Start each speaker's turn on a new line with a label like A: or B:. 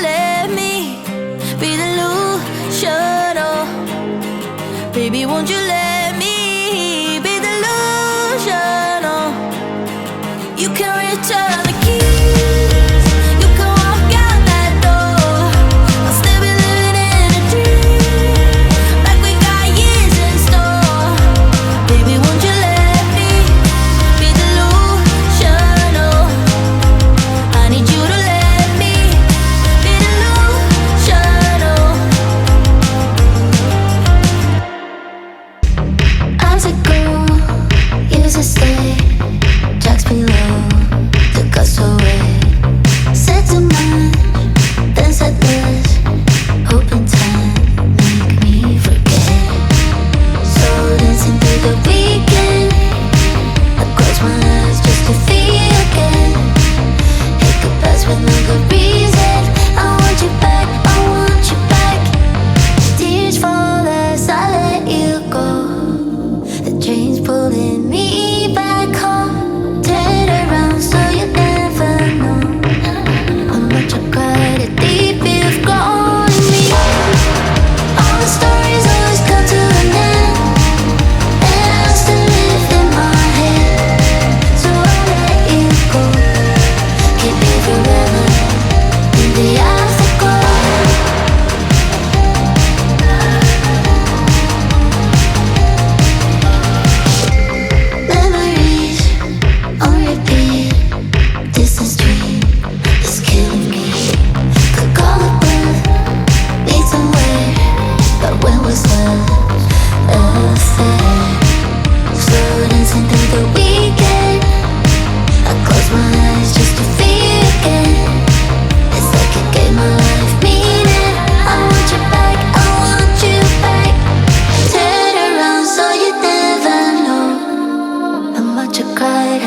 A: let me be the illusion? Oh, baby, won't you let me be the illusion? Oh, you can return the keys, you can walk out that door. I'll still be living in a dream, like we got years in store. Baby, won't you let me be the illusion? Oh, I need you to let me be the illusion. Oh, I'm to go, years to stay, tracks below took us away. Said too much, then said less, hoping time make me forget. So dancing through the weekend, I close my eyes just to feel again. Hit the bus with no good reason. I want you back, I want you back. Tears fall as I let you go. The train's pulling me back home. Turn around so you never know how much I cried, how deep you've grown in me. All the stories always come to an end, and I still live in my head. So I let you go. Can't be forever in the afterglow. Memories on repeat. Distant stream is killing me. Could call it birth, need somewhere, but when was love affair? Slow dancing through the weekend, I close my eyes just to feel again. It's like it gave my life meaning. I want you back, I want you back. Turn around so you never know how much I cried,